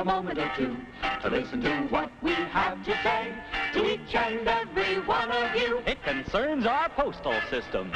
moment or two to listen to what we have to say to each and every one of you. It concerns our postal system.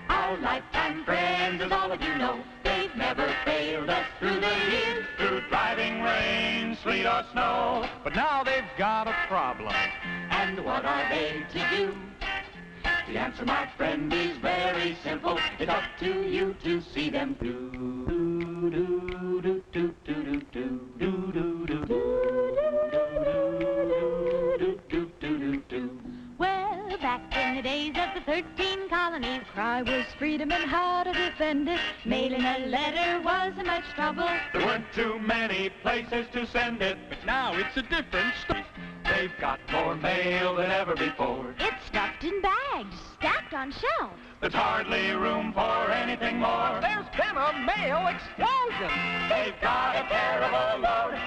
Our lifetime friends, as all of you know, they've never failed us through the years, through driving rain, sleet or snow. But now they've got a problem. And what are they to do? The answer, my friend, is very simple. It's up to you to see them through. Well, back in the days of the 13 colonies, cry was freedom and how to defend it. Mailing a letter wasn't much trouble. There weren't too many places to send it. But now it's a different story. They've got more mail than ever before. It's stuffed in bags, stacked on shelves. There's hardly room for anything more. There's been a mail explosion. They've got a terrible load.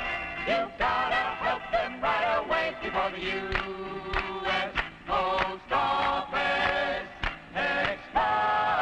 You've got to help them right away before the U.S. Post Office explodes.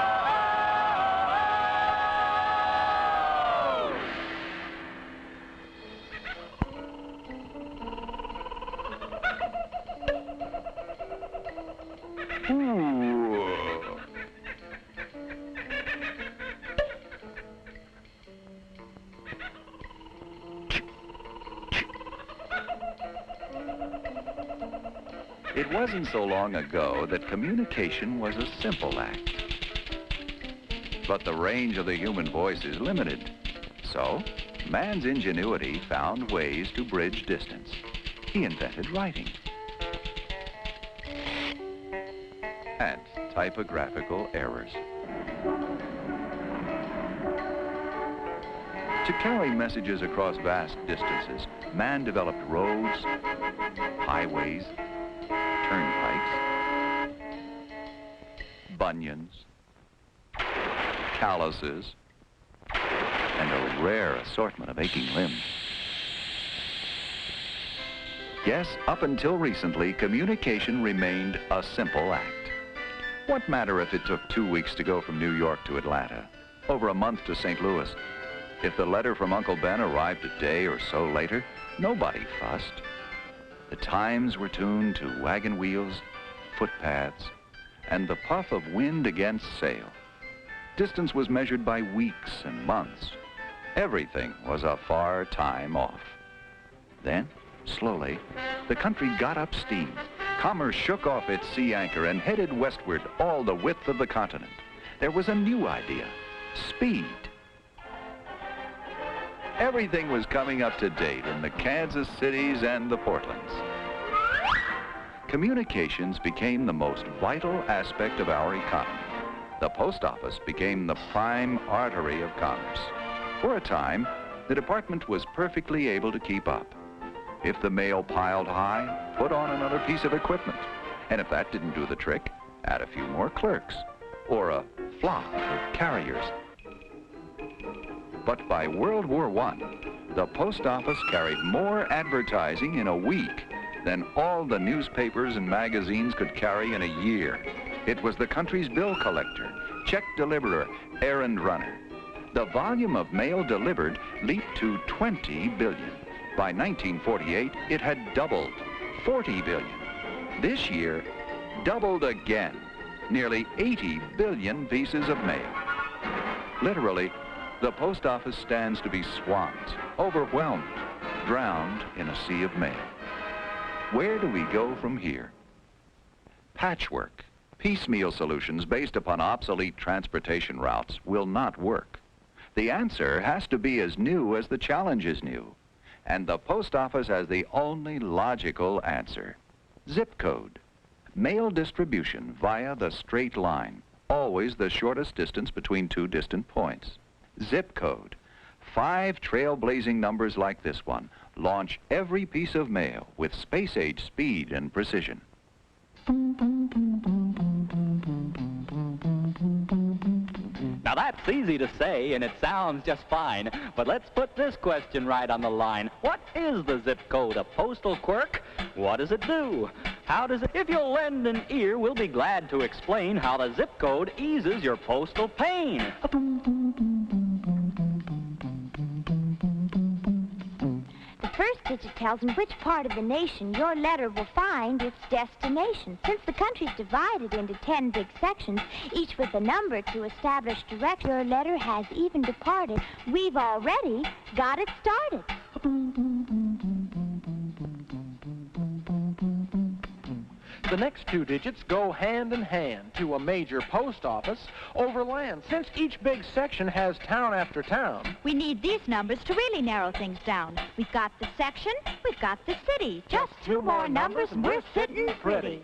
It wasn't so long ago that communication was a simple act. But the range of the human voice is limited. So, man's ingenuity found ways to bridge distance. He invented writing. And typographical errors. To carry messages across vast distances, man developed roads, highways, turnpikes, bunions, calluses, and a rare assortment of aching limbs. Yes, up until recently, communication remained a simple act. What matter if it took 2 weeks to go from New York to Atlanta, over a month to St. Louis? If the letter from Uncle Ben arrived a day or so later, nobody fussed. The times were tuned to wagon wheels, footpaths, and the puff of wind against sail. Distance was measured by weeks and months. Everything was a far time off. Then, slowly, the country got up steam. Commerce shook off its sea anchor and headed westward all the width of the continent. There was a new idea: speed. Everything was coming up to date in the Kansas cities and the Portlands. Communications became the most vital aspect of our economy. The post office became the prime artery of commerce. For a time, the department was perfectly able to keep up. If the mail piled high, put on another piece of equipment. And if that didn't do the trick, add a few more clerks or a flock of carriers. But by World War I, the post office carried more advertising in a week than all the newspapers and magazines could carry in a year. It was the country's bill collector, check deliverer, errand runner. The volume of mail delivered leaped to 20 billion. By 1948, it had doubled, 40 billion. This year, doubled again, nearly 80 billion pieces of mail. Literally, the post office stands to be swamped, overwhelmed, drowned in a sea of mail. Where do we go from here? Patchwork, piecemeal solutions based upon obsolete transportation routes will not work. The answer has to be as new as the challenge is new. And the post office has the only logical answer: zip code. Mail distribution via the straight line, always the shortest distance between two distant points. Zip code. 5 trailblazing numbers like this one launch every piece of mail with space-age speed and precision. Now that's easy to say and it sounds just fine, but let's put this question right on the line. What is the zip code? A postal quirk? What does it do? How does it? If you'll lend an ear, we'll be glad to explain how the zip code eases your postal pain. The first digit tells in which part of the nation your letter will find its destination. Since the country's divided into 10 big sections, each with a number to establish direction, your letter has even departed. We've already got it started. The next two digits go hand in hand to a major post office over land. Since each big section has town after town, We need these numbers to really narrow things down. We've got the section, we've got the city. Just two more numbers and we're sitting pretty.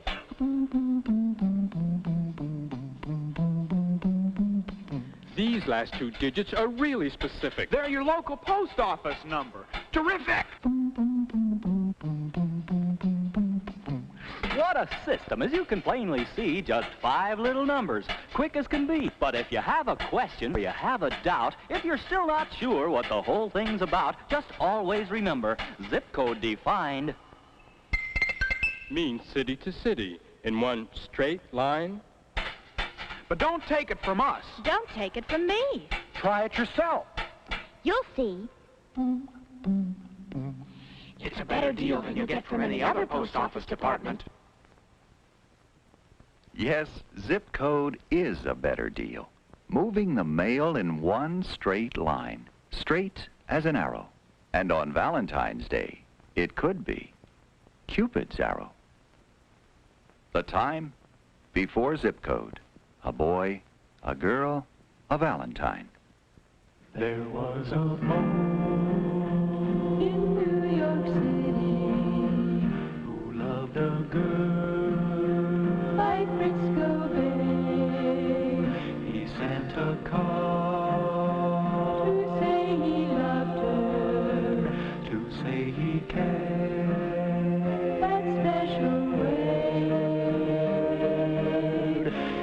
These last two digits are really specific. They're your local post office number. Terrific! What a system. As you can plainly see, just 5 little numbers. Quick as can be. But if you have a question or you have a doubt, if you're still not sure what the whole thing's about, just always remember, zip code defined Means city to city in one straight line. But don't take it from us. Don't take it from me. try it yourself. You'll see. It's a better deal than you get from any other post office department. Yes, zip code is a better deal. Moving the mail in one straight line, straight as an arrow. And on Valentine's Day, it could be Cupid's arrow. The time before zip code. A boy, a girl, a Valentine. There was a moon in New York City who loved a girl by Frisco Bay. He sent a card to say he loved her, to say he cared that special way.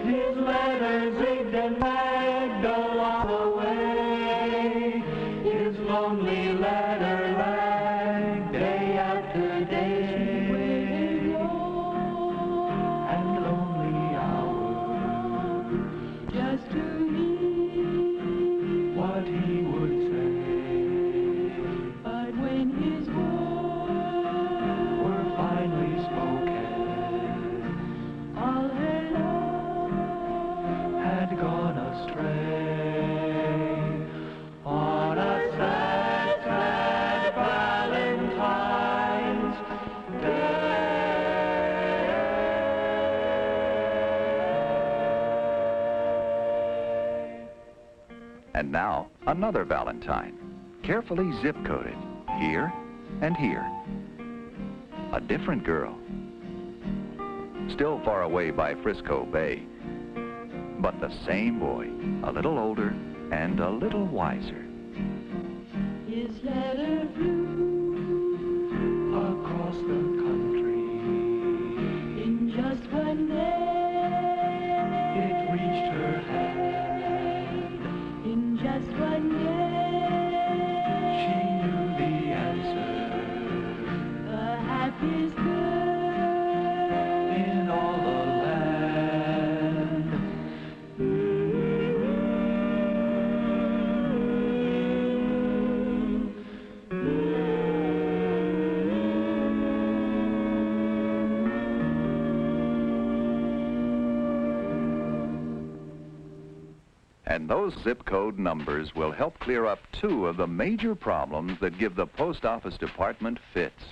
His letters zigged and lagged along the way. His lonely letter lagged day after day. And lonely hours just to hear what he would say. But when his words were finally spoken, all her love had gone astray. On a sad, sad Valentine's Day. And now, another Valentine, carefully zip-coded, here and here. A different girl, still far away by Frisco Bay, but the same boy, a little older and a little wiser. His letter flew across the country in just one day. It reached her hand in just one day. She knew the answer, the happiest girl in all the land. And those zip code numbers will help clear up 2 of the major problems that give the post office department fits.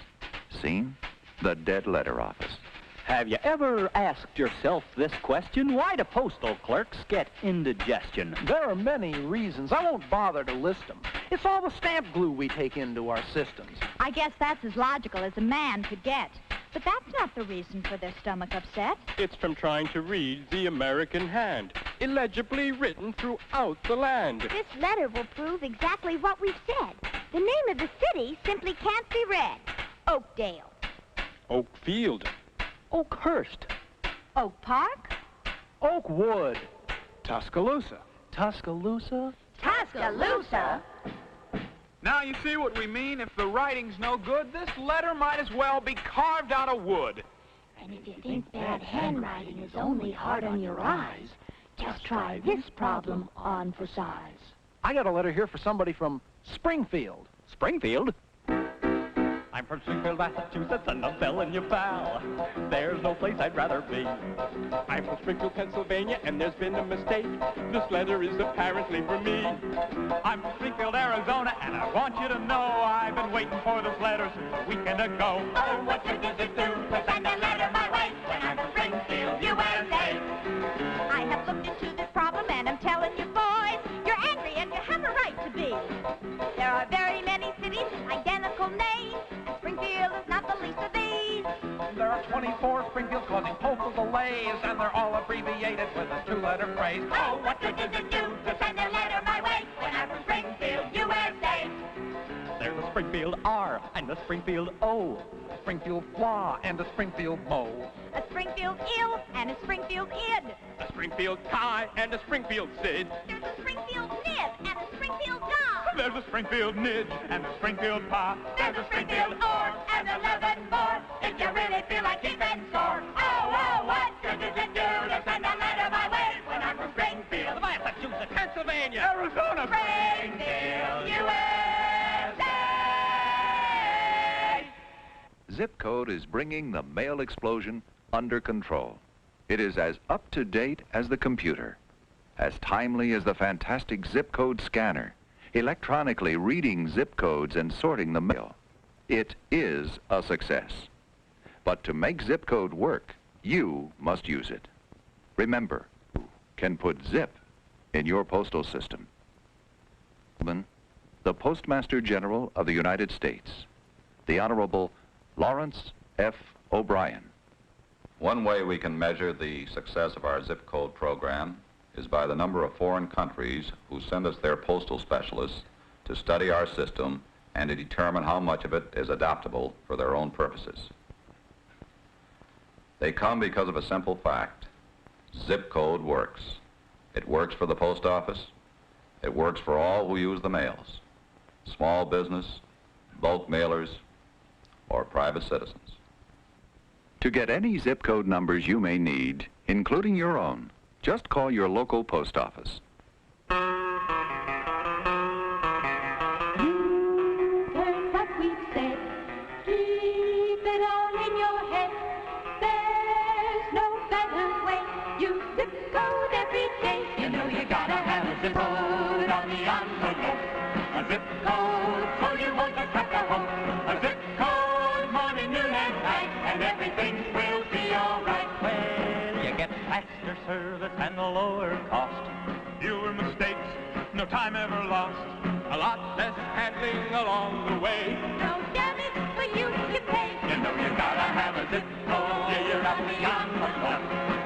Seen? The dead letter office. Have you ever asked yourself this question? Why do postal clerks get indigestion? There are many reasons. I won't bother to list them. It's all the stamp glue we take into our systems. I guess that's as logical as a man could get. But that's not the reason for their stomach upset. It's from trying to read the American hand, illegibly written throughout the land. This letter will prove exactly what we've said. The name of the city simply can't be read. Oakdale. Oakfield. Oakhurst. Oak Park? Oakwood. Tuscaloosa. Tuscaloosa? Tuscaloosa? Now you see what we mean? If the writing's no good, this letter might as well be carved out of wood. And if you think bad handwriting is only hard on your eyes, just try this problem on for size. I got a letter here for somebody from Springfield. Springfield? I'm from Springfield, Massachusetts, and I'm telling you, pal, there's no place I'd rather be. I'm from Springfield, Pennsylvania, and there's been a mistake. This letter is apparently for me. I'm from Springfield, Arizona, and I want you to know I've been waiting for this letter since a weekend ago. Oh, what good does it do to send a letter my way when I'm from Springfield, USA? I have looked into this problem, and I'm telling you, boys, you're angry and you have a right to be. There are very many cities, identical names, and Springfield is not the least of these. There are 24 Springfields causing postal delays, and they're all abbreviated with a two-letter phrase. Oh, what good does it do to send a letter my way when I'm from Springfield, USA? There's a Springfield R and a Springfield O. A Springfield flaw and a Springfield bow. A Springfield ill and a Springfield id. A Springfield Kai and a Springfield Sid. There's a Springfield nib and a Springfield dog. There's a Springfield Nidge and a Springfield Pa. There's a Springfield or and 11 more if you really feel like keeping score. Oh, what good does it do to send a letter my way when I'm from Springfield, Massachusetts, Pennsylvania, Arizona, Springfield, USA? Zip code is bringing the mail explosion under control. It is as up-to-date as the computer, as timely as the fantastic zip code scanner, electronically reading zip codes and sorting the mail. It is a success. But to make zip code work, you must use it. Remember, you can put zip in your postal system. The Postmaster General of the United States, the Honorable Lawrence F. O'Brien. One way we can measure the success of our zip code program is by the number of foreign countries who send us their postal specialists to study our system and to determine how much of it is adaptable for their own purposes. They come because of a simple fact. Zip code works. It works for the post office. It works for all who use the mails. Small business, bulk mailers, or private citizens. To get any zip code numbers you may need, including your own, just call your local post office. You heard what we said. Keep it all in your head. There's no better way. Use zip code every day. You know you gotta have a zip code on the envelope. A zip code so you won't just have to hope. A zip code morning, noon, and night, and everything will be alright. Well, you get faster service and a lower cost. Fewer mistakes, no time ever lost. A lot less handling along the way. No damage for you to pay. You know you gotta have a zip code. Yeah, you're on the envelope.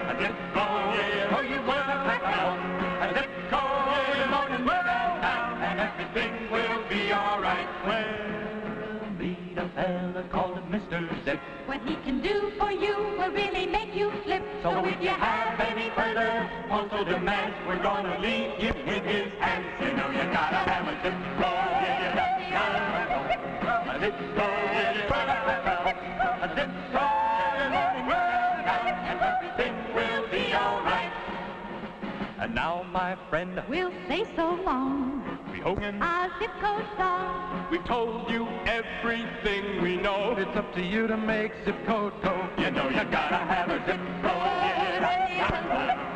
A zip code, Yeah, so you won't just have to hope. A zip code, morning, noon, and night, and everything will be alright. Well, meet a fella called Mr. Zip. What he can do for you will really make you flip. So if you have any further postal demands, we're gonna leave you in his hands. You know you gotta have a zip code. Yeah, you gotta have a zip code. Yeah, you gotta have a zip code. And everything will be alright. And now, my friend, We'll say so long. We Hogan, Our zip code song. we've told you everything we know. It's up to you to make zip code go. You know you gotta have a zip code. Yeah, you gotta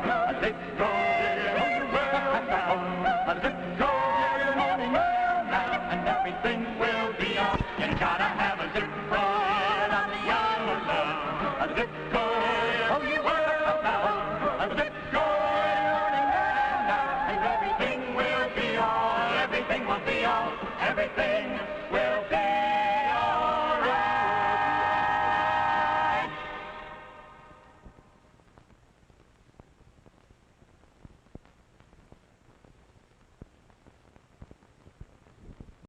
have a zip code. Yeah, you gotta have a zip code. Yeah, and everything will